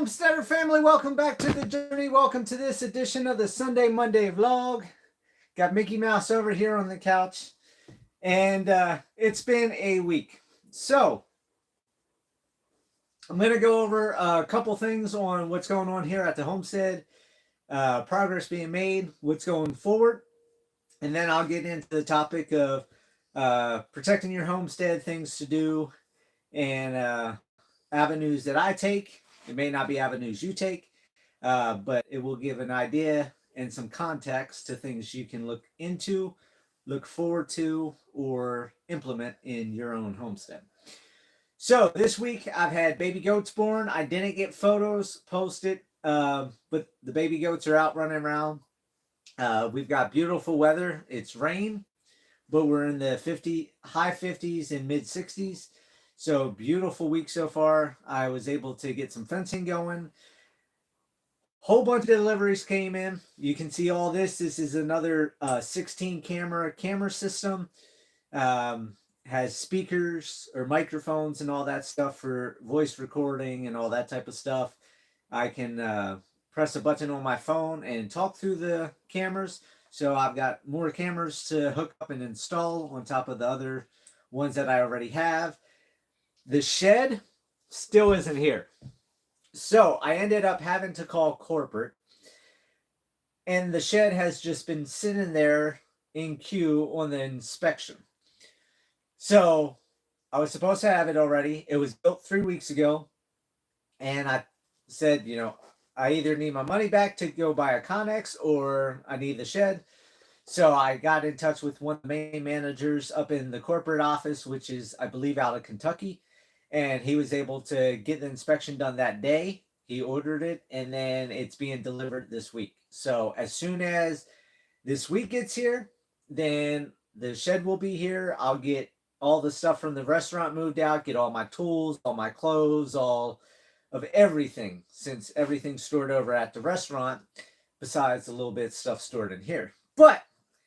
Homesteader family, welcome back to the journey. Welcome to this edition of the Sunday Monday vlog. Got Mickey Mouse over here on the couch, and it's been a week. So I'm going to go over a couple things on what's going on here at the homestead, progress being made, what's going forward, and then I'll get into the topic of protecting your homestead, things to do, and avenues that I take. It may not be avenues you take, but it will give an idea and some context to things you can look into, look forward to, or implement in your own homestead. So this week I've had baby goats born. I didn't get photos posted, but the baby goats are out running around. We've got beautiful weather. It's rain, but we're in the high 50s and mid 60s. So beautiful week so far. I was able to get some fencing going. Whole bunch of deliveries came in. You can see all this. This is another 16 camera system. Has speakers or microphones and all that stuff for voice recording and all that type of stuff. I can press a button on my phone and talk through the cameras. So I've got more cameras to hook up and install on top of the other ones that I already have. The shed still isn't here. So I ended up having to call corporate. And the shed has just been sitting there in queue on the inspection. So I was supposed to have it already. It was built 3 weeks ago. And I said, I either need my money back to go buy a Connex or I need the shed. So I got in touch with one of the main managers up in the corporate office, which is, I believe, out of Kentucky. And he was able to get the inspection done that day. He ordered it, and then it's being delivered this week. So as soon as this week gets here, then the shed will be here. I'll get all the stuff from the restaurant moved out, get all my tools, all my clothes, all of everything, since everything's stored over at the restaurant, besides a little bit of stuff stored in here. But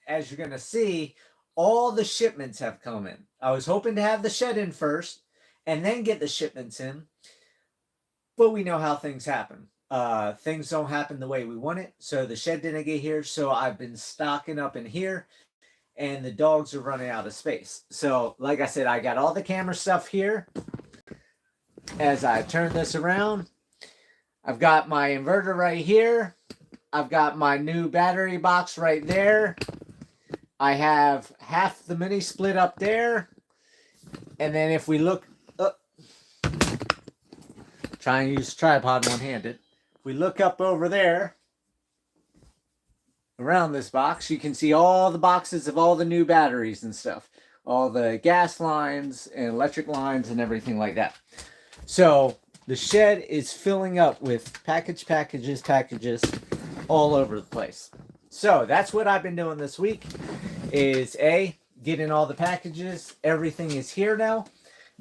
as you're going to see, all the shipments have come in. I was hoping to have the shed in first, and then get the shipments in. But we know how things happen. Things don't happen the way we want it. So the shed didn't get here. So I've been stocking up in here. And the dogs are running out of space. So like I said, I got all the camera stuff here. As I turn this around, I've got my inverter right here. I've got my new battery box right there. I have half the mini split up there. And then if we look... Try and use tripod one-handed. If we look up over there, around this box, you can see all the boxes of all the new batteries and stuff. All the gas lines and electric lines and everything like that. So the shed is filling up with packages all over the place. So that's what I've been doing this week is getting all the packages. Everything is here now.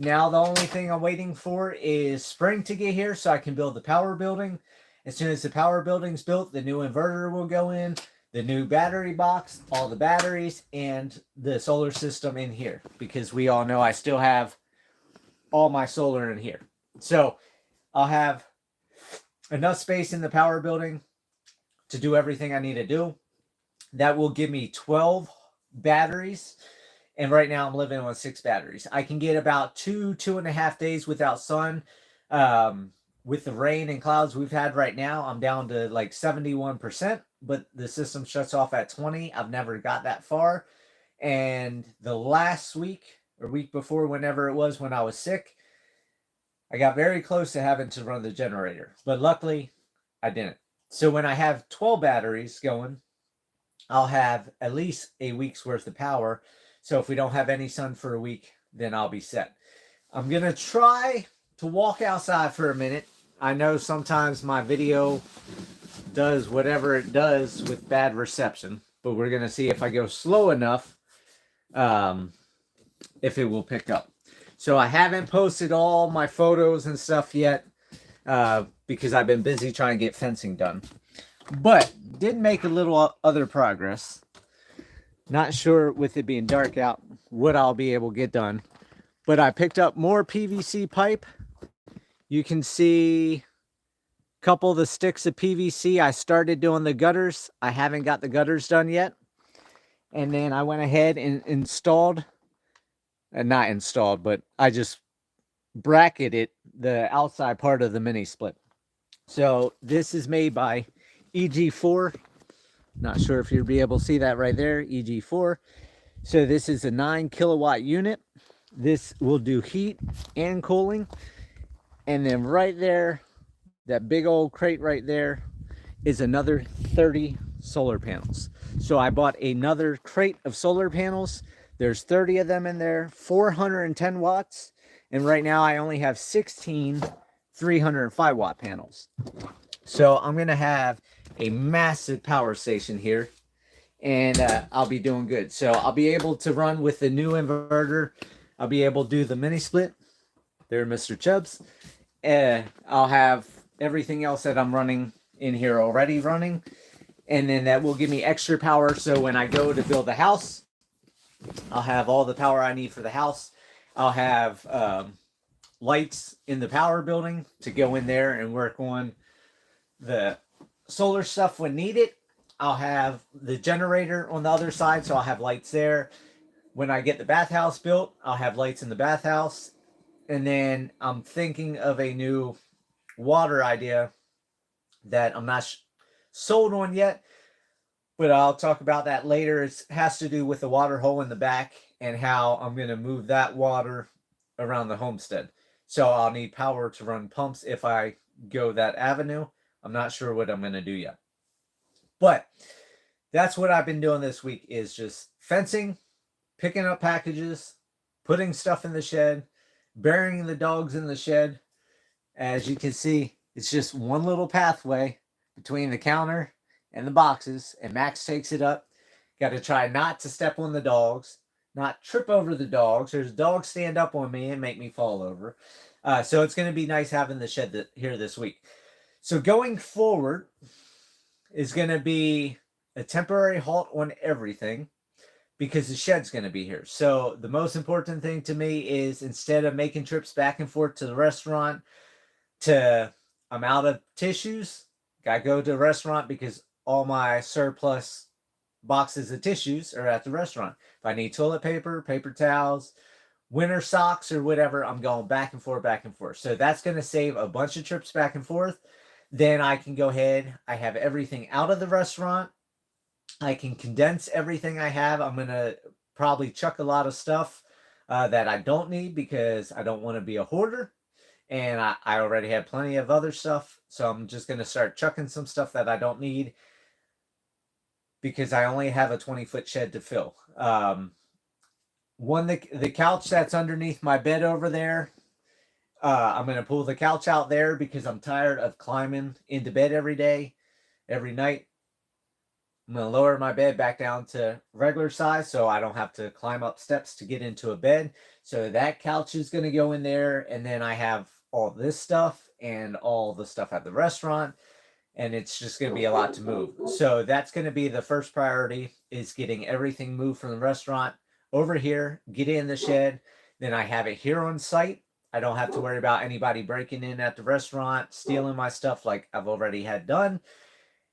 Now the only thing I'm waiting for is spring to get here so I can build the power building. As soon as the power building's built, the new inverter will go in, the new battery box, all the batteries, and the solar system in here. Because we all know I still have all my solar in here. So I'll have enough space in the power building to do everything I need to do. That will give me 12 batteries. And right now I'm living on 6 batteries. I can get about 2.5 days without sun. With the rain and clouds we've had right now, I'm down to like 71%, but the system shuts off at 20. I've never got that far. And the last week or week before, whenever it was when I was sick, I got very close to having to run the generator. But luckily, I didn't. So when I have 12 batteries going, I'll have at least a week's worth of power. So if we don't have any sun for a week, then I'll be set. I'm going to try to walk outside for a minute. I know sometimes my video does whatever it does with bad reception, but we're going to see if I go slow enough, if it will pick up. So I haven't posted all my photos and stuff yet, because I've been busy trying to get fencing done. But did make a little other progress. Not sure with it being dark out what I'll be able to get done. But I picked up more PVC pipe. You can see Couple of the sticks of PVC. I started doing the gutters. I haven't got the gutters done yet. And then I went ahead and installed, not installed, but I just bracketed the outside part of the mini split. So this is made by EG4. Not sure if you'll be able to see that right there, EG4. So this is a 9 kilowatt unit. This will do heat and cooling. And then right there, that big old crate right there is another 30 solar panels. So I bought another crate of solar panels. There's 30 of them in there, 410 watts. And right now I only have 16 305 watt panels. So I'm going to have a massive power station here, and I'll be doing good. So I'll be able to run with the new inverter. I'll be able to do the mini split. There, Mr. Chubbs. I'll have everything else that I'm running in here already running. And then that will give me extra power. So when I go to build the house, I'll have all the power I need for the house. I'll have lights in the power building to go in there and work on the solar stuff when needed. I'll have the generator on the other side, so I'll have lights there. When I get the bathhouse built, I'll have lights in the bathhouse. And then I'm thinking of a new water idea that I'm not sold on yet, but I'll talk about that later. It has to do with the water hole in the back and how I'm going to move that water around the homestead. So I'll need power to run pumps if I go that avenue. I'm not sure what I'm going to do yet. But that's what I've been doing this week, is just fencing, picking up packages, putting stuff in the shed, burying the dogs in the shed. As you can see, it's just one little pathway between the counter and the boxes, and Max takes it up. Got to try not to step on the dogs, not trip over the dogs. There's dogs stand up on me and make me fall over. So it's going to be nice having the shed here this week. So going forward is going to be a temporary halt on everything because the shed's going to be here. So the most important thing to me is, instead of making trips back and forth to the restaurant I'm out of tissues, got to go to a restaurant because all my surplus boxes of tissues are at the restaurant. If I need toilet paper, paper towels, winter socks, or whatever, I'm going back and forth, back and forth. So that's going to save a bunch of trips back and forth. Then I can go ahead. I have everything out of the restaurant. I can condense everything I have. I'm going to probably chuck a lot of stuff that I don't need because I don't want to be a hoarder. And I already have plenty of other stuff. So I'm just going to start chucking some stuff that I don't need because I only have a 20-foot shed to fill. The couch that's underneath my bed over there, I'm going to pull the couch out there because I'm tired of climbing into bed every day, every night. I'm going to lower my bed back down to regular size so I don't have to climb up steps to get into a bed. So that couch is going to go in there. And then I have all this stuff and all the stuff at the restaurant. And it's just going to be a lot to move. So that's going to be the first priority, is getting everything moved from the restaurant over here, get in the shed. Then I have it here on site. I don't have to worry about anybody breaking in at the restaurant, stealing my stuff like I've already had done.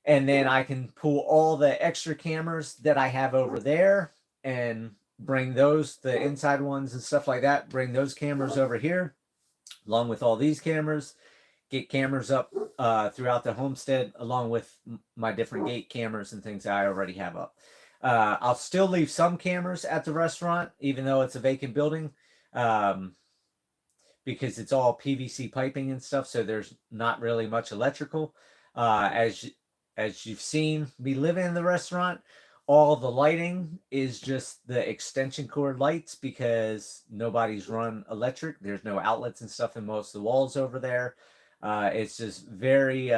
And then I can pull all the extra cameras that I have over there and bring those, the inside ones and stuff like that, bring those cameras over here, along with all these cameras, get cameras up throughout the homestead, along with my different gate cameras and things that I already have up. I'll still leave some cameras at the restaurant, even though it's a vacant building. Because it's all PVC piping and stuff, so there's not really much electrical. As you've seen me living in the restaurant, all the lighting is just the extension cord lights because nobody's run electric. There's no outlets and stuff in most of the walls over there. It's just very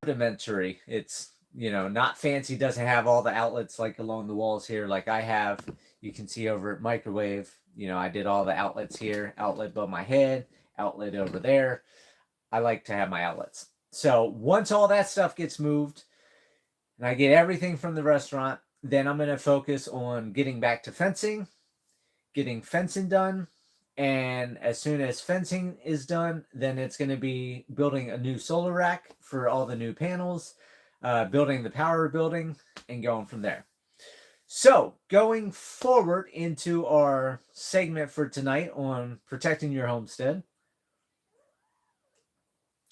rudimentary. It's, not fancy. Doesn't have all the outlets like along the walls here like I have. You can see over at microwave. I did all the outlets here, outlet above my head, outlet over there. I like to have my outlets. So once all that stuff gets moved and I get everything from the restaurant, then I'm going to focus on getting back to fencing, getting fencing done, And as soon as fencing is done, then it's going to be building a new solar rack for all the new panels, building the power building, and going from there. So going forward into our segment for tonight on protecting your homestead,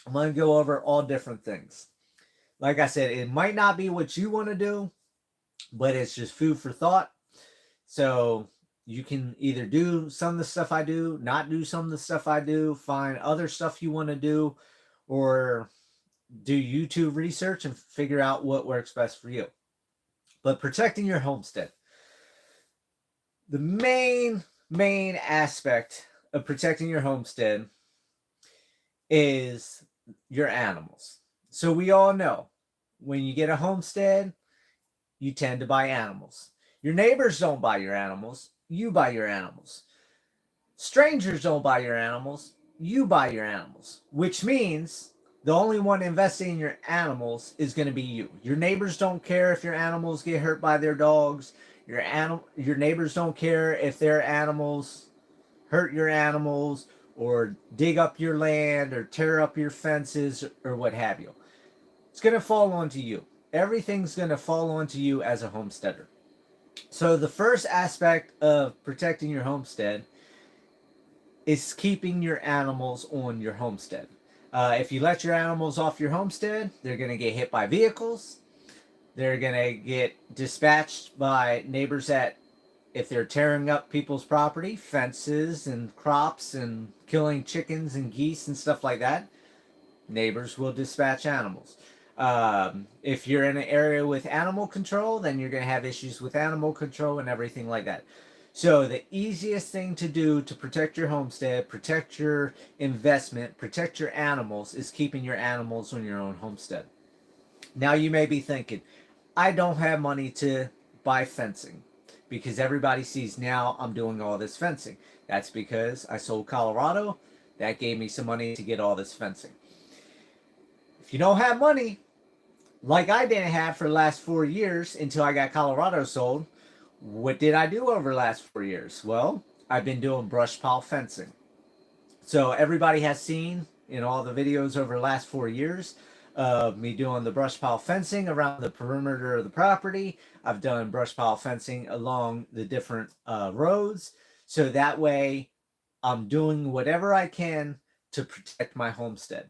I'm going to go over all different things. Like I said, it might not be what you want to do, but it's just food for thought. So you can either do some of the stuff I do, not do some of the stuff I do, find other stuff you want to do, or do YouTube research and figure out what works best for you. But protecting your homestead. The main aspect of protecting your homestead is your animals. So we all know when you get a homestead, you tend to buy animals. Your neighbors don't buy your animals. You buy your animals. Strangers don't buy your animals. You buy your animals, which means the only one investing in your animals is going to be you. Your neighbors don't care if your animals get hurt by their dogs. Your neighbors don't care if their animals hurt your animals or dig up your land or tear up your fences or what have you. It's going to fall onto you. Everything's going to fall onto you as a homesteader. So the first aspect of protecting your homestead is keeping your animals on your homestead. If you let your animals off your homestead, they're going to get hit by vehicles. They're going to get dispatched by neighbors if they're tearing up people's property, fences and crops and killing chickens and geese and stuff like that. Neighbors will dispatch animals. If you're in an area with animal control, then you're going to have issues with animal control and everything like that. So the easiest thing to do to protect your homestead, protect your investment, protect your animals is keeping your animals on your own homestead. Now you may be thinking, I don't have money to buy fencing because everybody sees now I'm doing all this fencing. That's because I sold Colorado. That gave me some money to get all this fencing. If you don't have money, like I didn't have for the last 4 years until I got Colorado sold, what did I do over the last 4 years? Well, I've been doing brush pile fencing. So everybody has seen in all the videos over the last 4 years of me doing the brush pile fencing around the perimeter of the property. I've done brush pile fencing along the different roads. So that way I'm doing whatever I can to protect my homestead.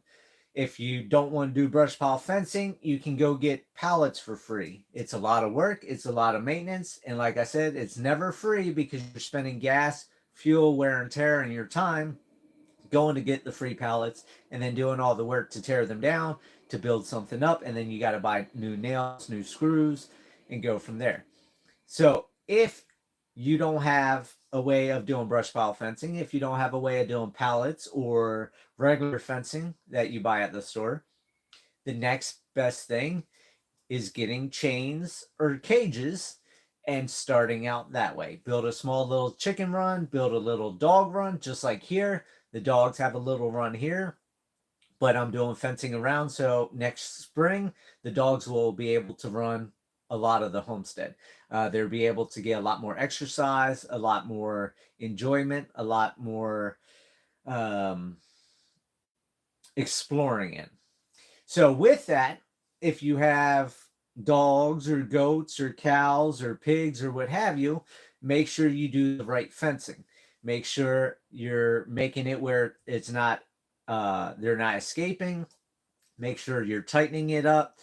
If you don't want to do brush pile fencing, you can go get pallets for free. It's a lot of work. It's a lot of maintenance. And like I said, it's never free because you're spending gas, fuel, wear and tear, and your time going to get the free pallets and then doing all the work to tear them down, to build something up. And then you got to buy new nails, new screws, and go from there. So if you don't have a way of doing brush pile fencing, if you don't have a way of doing pallets or regular fencing that you buy at the store, the next best thing is getting chains or cages and starting out that way. Build a small little chicken run, build a little dog run, just like here. The dogs have a little run here, but I'm doing fencing around. So next spring, the dogs will be able to run a lot of the homestead. They'll be able to get a lot more exercise, a lot more enjoyment, a lot more exploring in. So with that, if you have dogs or goats or cows or pigs or what have you, make sure you do the right fencing. Make sure you're making it where it's not they're not escaping. Make sure you're tightening it up.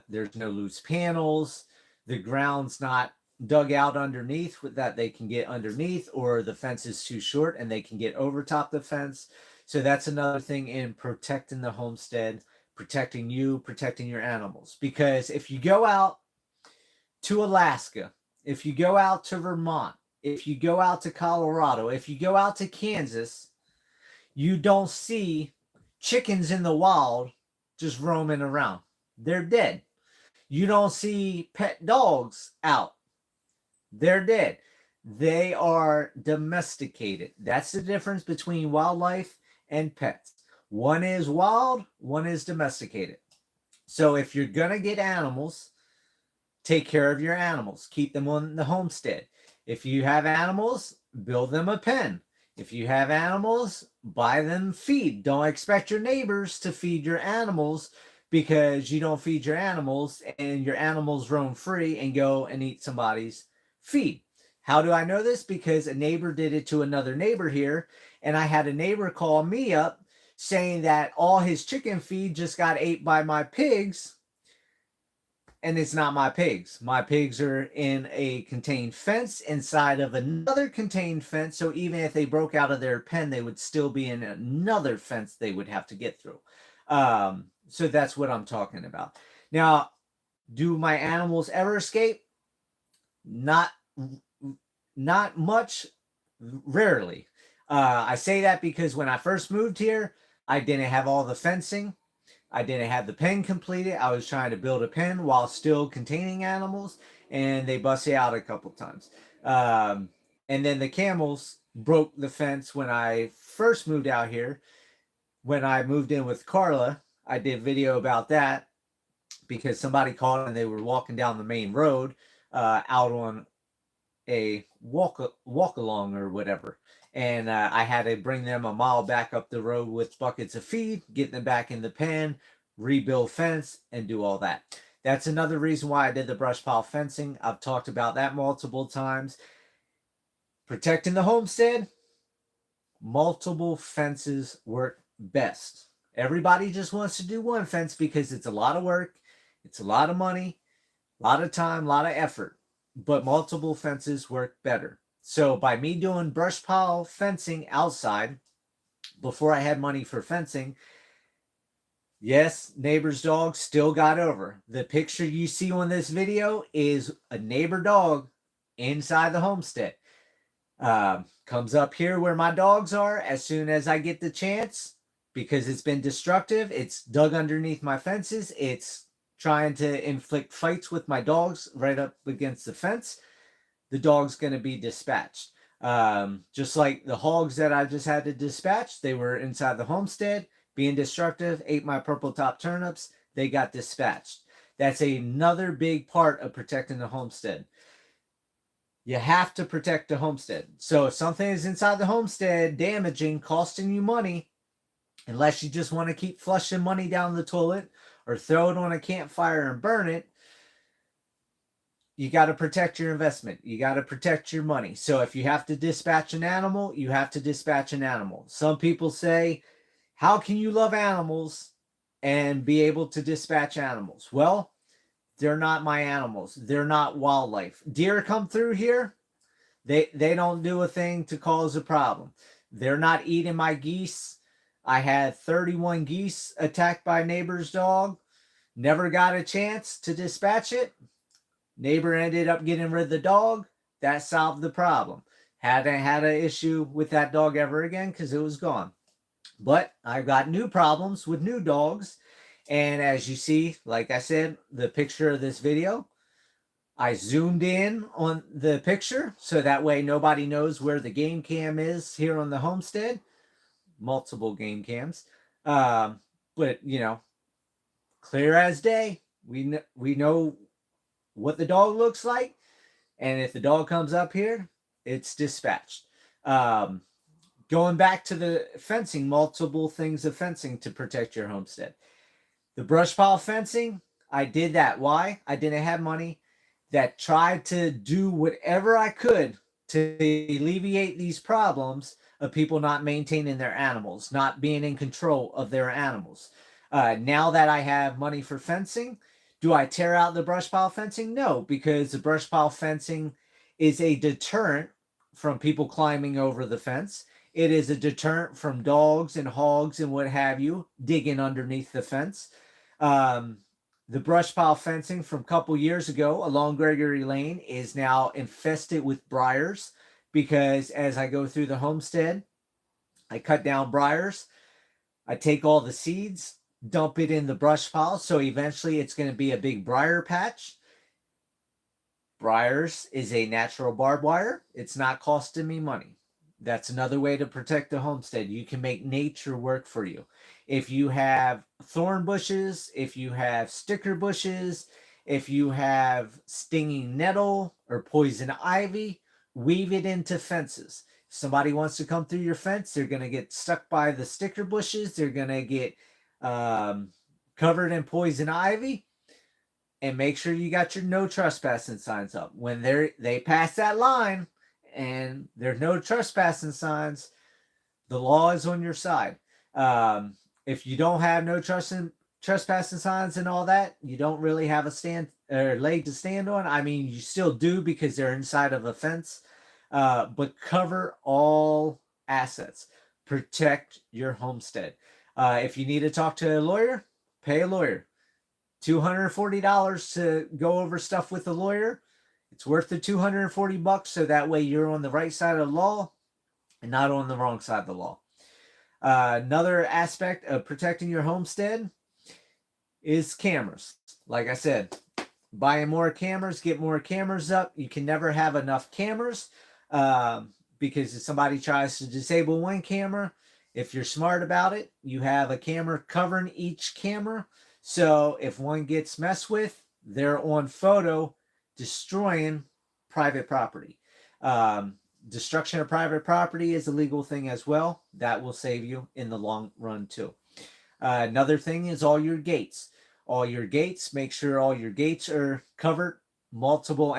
There's no loose panels. The ground's not dug out underneath with that they can get underneath, or the fence is too short and they can get over top the fence. So that's another thing in protecting the homestead, protecting you, protecting your animals. Because if you go out to Alaska, if you go out to Vermont, if you go out to Colorado, if you go out to Kansas, you don't see chickens in the wild just roaming around. They're dead. You don't see pet dogs out. They're dead. They are domesticated. That's the difference between wildlife and pets. One is wild, one is domesticated. So if you're going to get animals, take care of your animals. Keep them on the homestead. If you have animals, build them a pen. If you have animals, buy them feed. Don't expect your neighbors to feed your animals, because you don't feed your animals and your animals roam free and go and eat somebody's feed. How do I know this? Because a neighbor did it to another neighbor here, and I had a neighbor call me up saying that all his chicken feed just got ate by my pigs, and it's not my pigs. My pigs are in a contained fence inside of another contained fence, so even if they broke out of their pen, they would still be in another fence they would have to get through. So that's what I'm talking about. Now, do my animals ever escape? Not much, rarely. I say that because when I first moved here, I didn't have all the fencing. I didn't have the pen completed. I was trying to build a pen while still containing animals, and they busted out a couple times. And then the camels broke the fence when I first moved out here. When I moved in with Carla, I did a video about that because somebody called and they were walking down the main road out on a walk along or whatever. And I had to bring them a mile back up the road with buckets of feed, get them back in the pen, rebuild fence, and do all that. That's another reason why I did the brush pile fencing. I've talked about that multiple times. Protecting the homestead, multiple fences work best. Everybody just wants to do one fence because it's a lot of work, it's a lot of money, a lot of time, a lot of effort, but multiple fences work better. So by me doing brush pile fencing outside before I had money for fencing, yes, neighbor's dog still got over. The picture you see on this video is a neighbor dog inside the homestead. Comes up here where my dogs are as soon as I get the chance, because it's been destructive. It's dug underneath my fences. It's trying to inflict fights with my dogs right up against the fence. The dog's going to be dispatched. Just like the hogs that I just had to dispatch, they were inside the homestead, being destructive, ate my purple top turnips, they got dispatched. That's another big part of protecting the homestead. You have to protect the homestead. So if something is inside the homestead, damaging, costing you money, unless you just want to keep flushing money down the toilet or throw it on a campfire and burn it, you got to protect your investment. You got to protect your money. So if you have to dispatch an animal, you have to dispatch an animal. Some people say, how can you love animals and be able to dispatch animals? Well, they're not my animals. They're not wildlife. Deer come through here. They don't do a thing to cause a problem. They're not eating my geese. I had 31 geese attacked by a neighbor's dog. Never got a chance to dispatch it. Neighbor ended up getting rid of the dog. That solved the problem. Hadn't had an issue with that dog ever again because it was gone. But I've got new problems with new dogs. And as you see, like I said, the picture of this video, I zoomed in on the picture so that way nobody knows where the game cam is here on the homestead. Multiple game cams. But, you know, clear as day. We know what the dog looks like. And if the dog comes up here, it's dispatched. Going back to the fencing, multiple things of fencing to protect your homestead. The brush pile fencing, I did that. Why? I didn't have money. That tried to do whatever I could to alleviate these problems of people not maintaining their animals, not being in control of their animals. Now that I have money for fencing, do I tear out the brush pile fencing? No, because the brush pile fencing is a deterrent from people climbing over the fence. It is a deterrent from dogs and hogs and what have you digging underneath the fence. The brush pile fencing from a couple years ago along Gregory Lane is now infested with briars, because as I go through the homestead, I cut down briars. I take all the seeds, dump it in the brush pile, so eventually it's going to be a big briar patch. Briars is a natural barbed wire. It's not costing me money. That's another way to protect the homestead. You can make nature work for you. If you have thorn bushes, if you have sticker bushes, if you have stinging nettle or poison ivy, weave it into fences. somebody wants to come through your fence, they're going to get stuck by the sticker bushes. They're going to get covered in poison ivy. And make sure you got your no trespassing signs up. When they pass that line and there's no trespassing signs, the law is on your side. If you don't have no trespassing signs and all that, you don't really have a stand or leg to stand on. I mean, you still do because they're inside of a fence, but cover all assets. Protect your homestead. If you need to talk to a lawyer, pay a lawyer. $240 to go over stuff with a lawyer. It's worth the $240, so that way you're on the right side of the law and not on the wrong side of the law. Another aspect of protecting your homestead is cameras. Like I said, buying more cameras, get more cameras up. You can never have enough cameras because if somebody tries to disable one camera, if you're smart about it, you have a camera covering each camera. So if one gets messed with, they're on photo destroying private property. Destruction of private property is a legal thing as well. That will save you in the long run too. Another thing is all your gates. All your gates, make sure all your gates are covered, multiple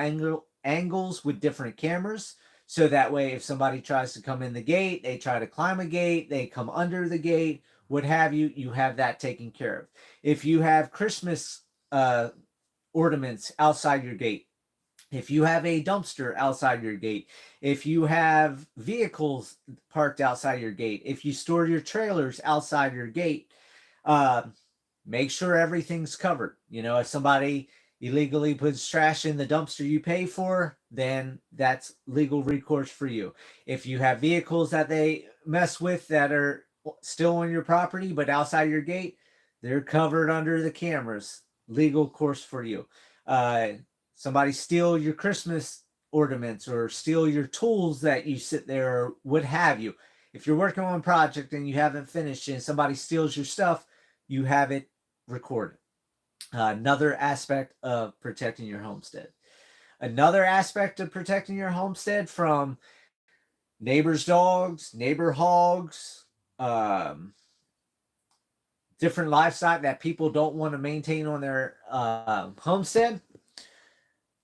angles with different cameras. So that way if somebody tries to come in the gate, they try to climb a gate, they come under the gate, what have you, you have that taken care of. If you have Christmas ornaments outside your gate, if you have a dumpster outside your gate, if you have vehicles parked outside your gate, if you store your trailers outside your gate, make sure everything's covered. You know, if somebody illegally puts trash in the dumpster you pay for, then that's legal recourse for you. If you have vehicles that they mess with that are still on your property but outside your gate, they're covered under the cameras. Legal course for you. Somebody steal your Christmas ornaments or steal your tools that you sit there or what have you. If you're working on a project and you haven't finished and somebody steals your stuff, you have it recorded. Another aspect of protecting your homestead. Another aspect of protecting your homestead from neighbors' dogs, neighbor hogs, different livestock that people don't want to maintain on their homestead.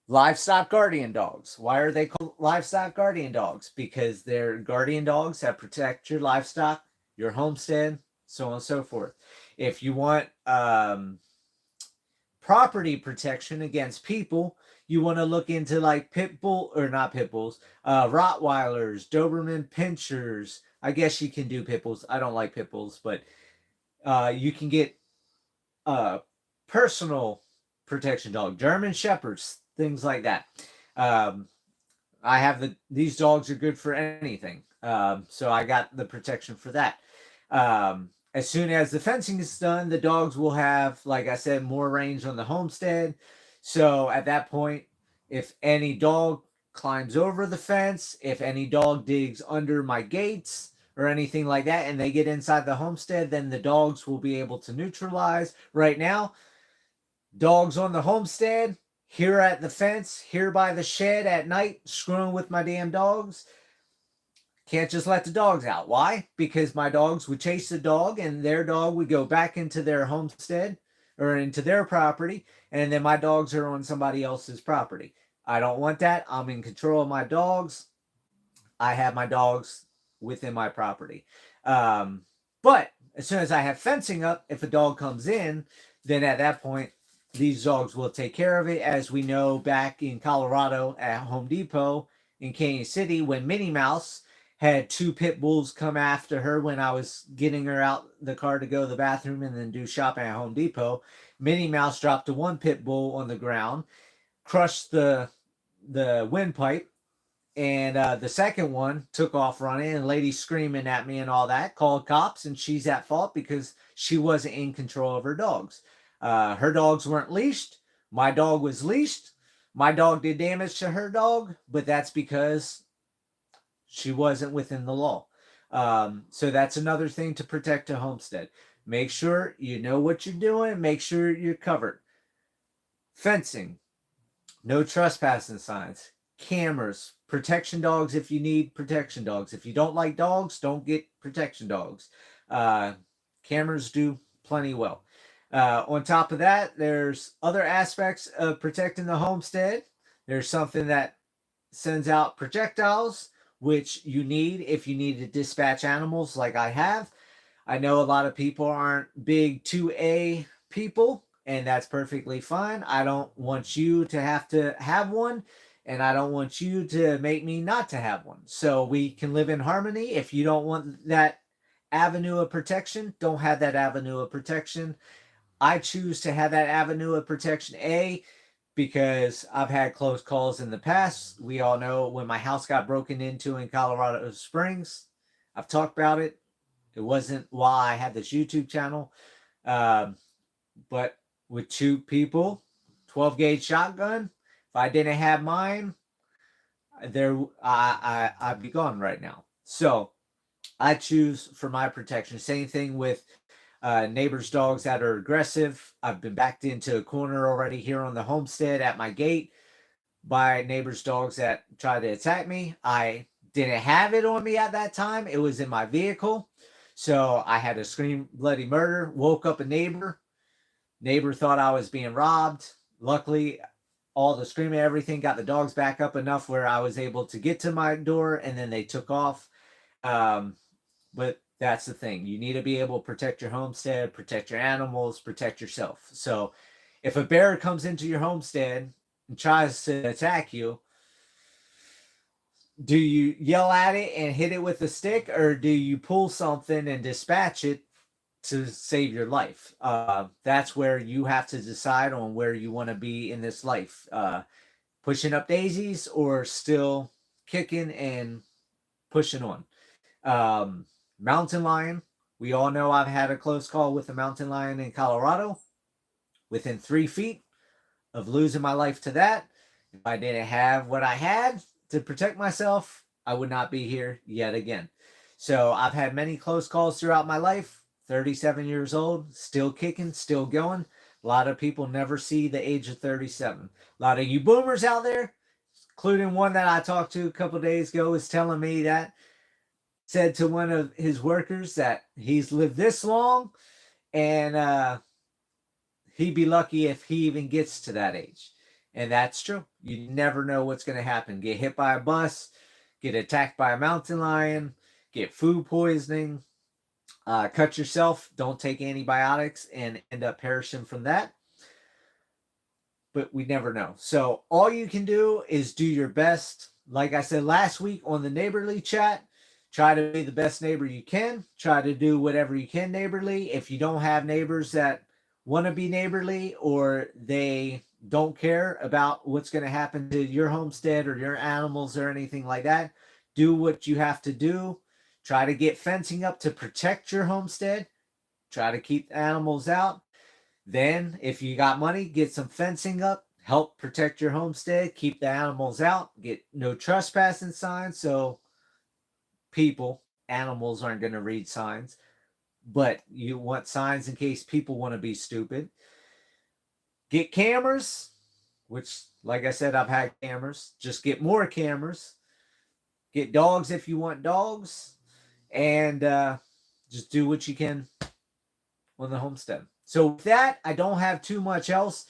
Livestock guardian dogs. Why are they called livestock guardian dogs? Because they're guardian dogs that protect your livestock, your homestead, so on and so forth. If you want property protection against people, you want to look into like pit bull or not pit bulls, Rottweilers, Doberman Pinschers. I guess you can do pit bulls. I don't like pit bulls, but you can get personal protection dog, German Shepherds, things like that. I have these dogs are good for anything. So I got the protection for that. As soon as the fencing is done, the dogs will have, like I said, more range on the homestead. So at that point, if any dog climbs over the fence, if any dog digs under my gates or anything like that, and they get inside the homestead, then the dogs will be able to neutralize. Right now, dogs on the homestead, here at the fence, here by the shed at night, screwing with my damn dogs. Can't just let the dogs out. Why? Because my dogs would chase the dog and their dog would go back into their homestead or into their property, and then my dogs are on somebody else's property. I don't want that. I'm in control of my dogs. I have my dogs within my property. But as soon as I have fencing up, if a dog comes in, then at that point, these dogs will take care of it. As we know, back in Colorado at Home Depot in Canyon City, when Minnie Mouse had 2 pit bulls come after her when I was getting her out the car to go to the bathroom and then do shopping at Home Depot, Minnie Mouse dropped the 1 pit bull on the ground, crushed the windpipe, and the second one took off running, and lady screaming at me and all that, called cops, and she's at fault because she wasn't in control of her dogs. Her dogs weren't leashed. My dog was leashed. My dog did damage to her dog, but that's because she wasn't within the law. So that's another thing to protect a homestead. Make sure you know what you're doing. Make sure you're covered. Fencing, no trespassing signs, cameras, protection dogs if you need protection dogs. If you don't like dogs, don't get protection dogs. Cameras do plenty well. On top of that, there's other aspects of protecting the homestead. There's something that sends out projectiles, which you need if you need to dispatch animals like I have. I know a lot of people aren't big 2A people, and that's perfectly fine. I don't want you to have one, and I don't want you to make me not to have one. So we can live in harmony. If you don't want that avenue of protection, don't have that avenue of protection. I choose to have that avenue of protection, because I've had close calls in the past. We all know when my house got broken into in Colorado Springs. I've talked about it. It wasn't why I had this YouTube channel. But with 2 people, 12 gauge shotgun, if I didn't have mine, I'd be gone right now. So I choose for my protection. Same thing with neighbors' dogs that are aggressive. I've been backed into a corner already here on the homestead at my gate by neighbors' dogs that try to attack me. I didn't have it on me at that time. It was in my vehicle. So I had to scream bloody murder, woke up a neighbor. Neighbor thought I was being robbed. Luckily, all the screaming, everything got the dogs back up enough where I was able to get to my door, and then they took off. But that's the thing. You need to be able to protect your homestead, protect your animals, protect yourself. So if a bear comes into your homestead and tries to attack you, do you yell at it and hit it with a stick, or do you pull something and dispatch it to save your life? That's where you have to decide on where you want to be in this life. Pushing up daisies or still kicking and pushing on. Mountain lion. We all know I've had a close call with a mountain lion in Colorado. Within 3 feet of losing my life to that. If I didn't have what I had to protect myself, I would not be here yet again. So I've had many close calls throughout my life. 37 years old, still kicking, still going. A lot of people never see the age of 37. A lot of you boomers out there, including one that I talked to a couple of days ago, was telling me that, said to one of his workers that he's lived this long, and he'd be lucky if he even gets to that age. And that's true. You never know what's going to happen. Get hit by a bus, get attacked by a mountain lion, get food poisoning, cut yourself, don't take antibiotics, and end up perishing from that. But we never know. So all you can do is do your best. Like I said last week on the neighborly chat, try to be the best neighbor you can. Try to do whatever you can neighborly. If you don't have neighbors that want to be neighborly, or they don't care about what's going to happen to your homestead or your animals or anything like that, do what you have to do. Try to get fencing up to protect your homestead. Try to keep the animals out. Then, if you got money, get some fencing up. Help protect your homestead. Keep the animals out. Get no trespassing signs. So animals aren't going to read signs. But you want signs in case people want to be stupid. Get cameras, which, like I said, I've had cameras. Just get more cameras. Get dogs if you want dogs. And just do what you can on the homestead. So with that, I don't have too much else.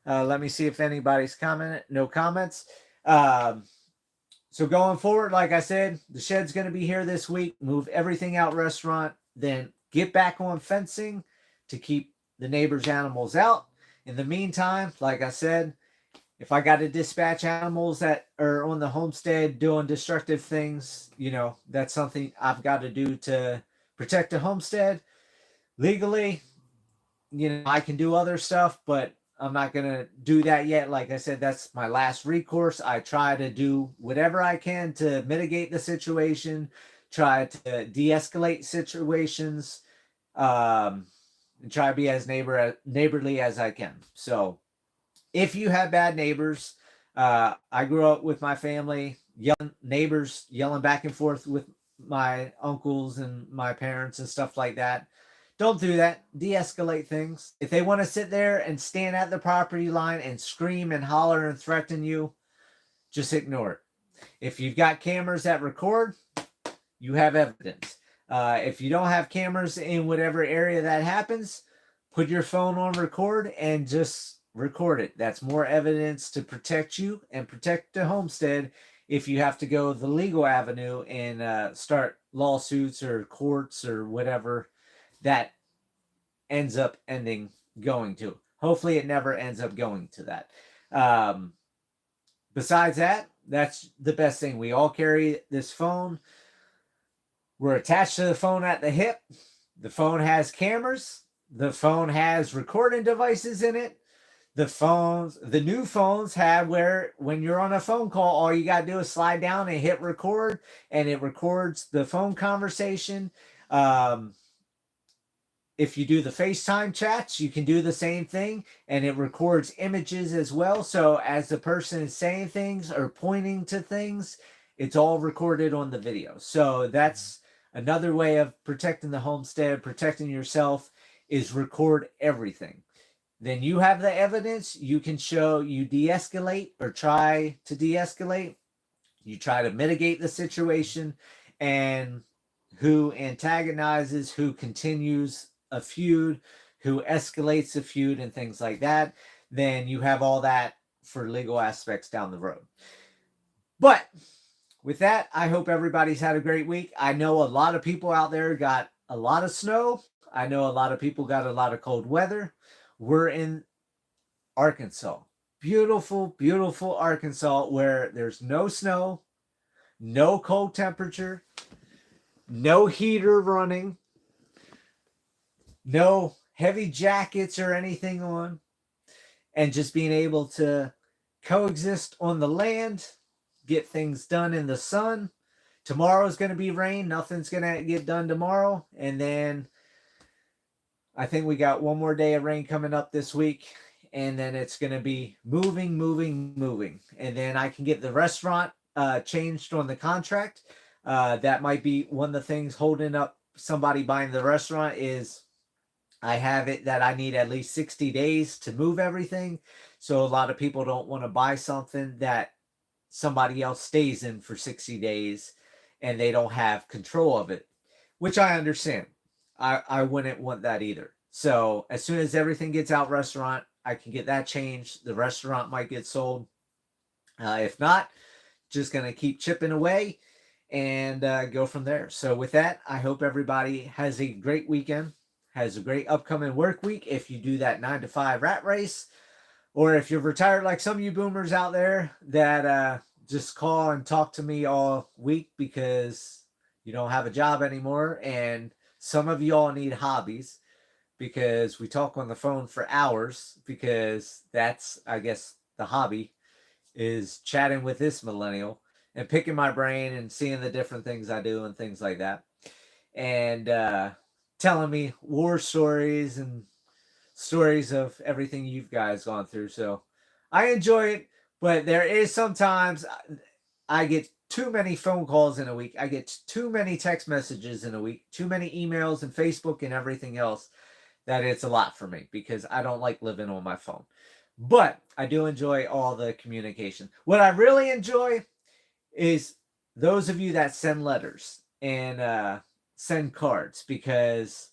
Let me see if anybody's commented. No comments. So going forward, like I said, the shed's going to be here this week. Move everything out restaurant. Then get back on fencing to keep the neighbors' animals out. In the meantime, like I said, if I got to dispatch animals that are on the homestead doing destructive things, that's something I've got to do to protect the homestead. Legally, I can do other stuff, but I'm not going to do that yet. Like I said, that's my last recourse. I try to do whatever I can to mitigate the situation, try to de-escalate situations, and try to be as neighborly as I can. So if you have bad neighbors, I grew up with my family, neighbors yelling back and forth with my uncles and my parents and stuff like that. Don't do that. De-escalate things. If they want to sit there and stand at the property line and scream and holler and threaten you, just ignore it. If you've got cameras that record, you have evidence. If you don't have cameras in whatever area that happens, put your phone on record and just record it. That's more evidence to protect you and protect the homestead if you have to go the legal avenue and start lawsuits or courts or whatever that ends up going to. Hopefully it never ends up going to that. Besides that, that's the best thing. We all carry this phone. We're attached to the phone at the hip. The phone has cameras. The phone has recording devices in it. The new phones have where when you're on a phone call, all you got to do is slide down and hit record, and it records the phone conversation. If you do the FaceTime chats, you can do the same thing, and it records images as well. So as the person is saying things or pointing to things, it's all recorded on the video. So that's another way of protecting the homestead, protecting yourself, is record everything. Then you have the evidence. You can show you de-escalate or try to de-escalate. You try to mitigate the situation, and who antagonizes, who continues a feud, who escalates a feud and things like that. Then you have all that for legal aspects down the road. But with that, I hope everybody's had a great week. I know a lot of people out there got a lot of snow. I know a lot of people got a lot of cold weather. We're in Arkansas. Beautiful, beautiful Arkansas, where there's no snow, no cold temperature, no heater running, no heavy jackets or anything on, and just being able to coexist on the land, get things done in the sun. Tomorrow's going to be rain. Nothing's going to get done tomorrow. And then I think we got one more day of rain coming up this week. And then it's going to be moving. And then I can get the restaurant changed on the contract. That might be one of the things holding up somebody buying the restaurant is I have it that I need at least 60 days to move everything. So a lot of people don't want to buy something that somebody else stays in for 60 days and they don't have control of it, which I understand. I wouldn't want that either. So as soon as everything gets out restaurant, I can get that changed. The restaurant might get sold. If not, just going to keep chipping away and go from there. So with that, I hope everybody has a great weekend, has a great upcoming work week. If you do that 9-to-5 rat race, or if you're retired like some of you boomers out there that just call and talk to me all week because you don't have a job anymore, and some of y'all need hobbies because we talk on the phone for hours, because that's, I guess, the hobby is chatting with this millennial and picking my brain and seeing the different things I do and things like that. And telling me war stories and stories of everything you guys gone through. So I enjoy it, but there is sometimes I get too many phone calls in a week. I get too many text messages in a week, too many emails and Facebook and everything else, that it's a lot for me because I don't like living on my phone. But I do enjoy all the communication. What I really enjoy is those of you that send letters and send cards, because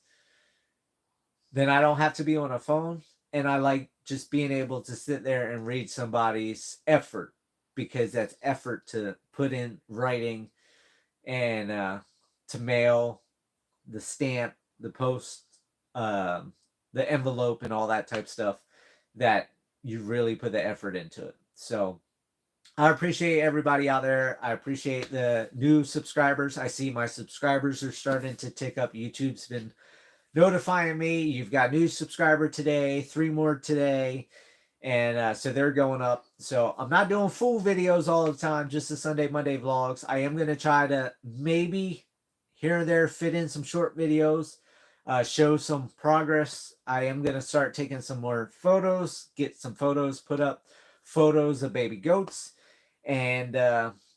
then I don't have to be on a phone, and I like just being able to sit there and read somebody's effort, because that's effort to put in writing and to mail, the stamp, the post, the envelope, and all that type of stuff, that you really put the effort into it. So I appreciate everybody out there. I appreciate the new subscribers. I see my subscribers are starting to tick up. YouTube's been notifying me, you've got a new subscriber today, 3 more today. And so they're going up. So I'm not doing full videos all the time, just the Sunday, Monday vlogs. I am going to try to maybe here and there fit in some short videos, show some progress. I am going to start taking some more photos, get some photos put up, photos of baby goats, and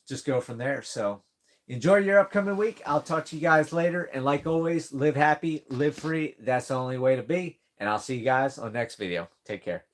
just go from there. So enjoy your upcoming week. I'll talk to you guys later. And like always, live happy, live free. That's the only way to be. And I'll see you guys on the next video. Take care.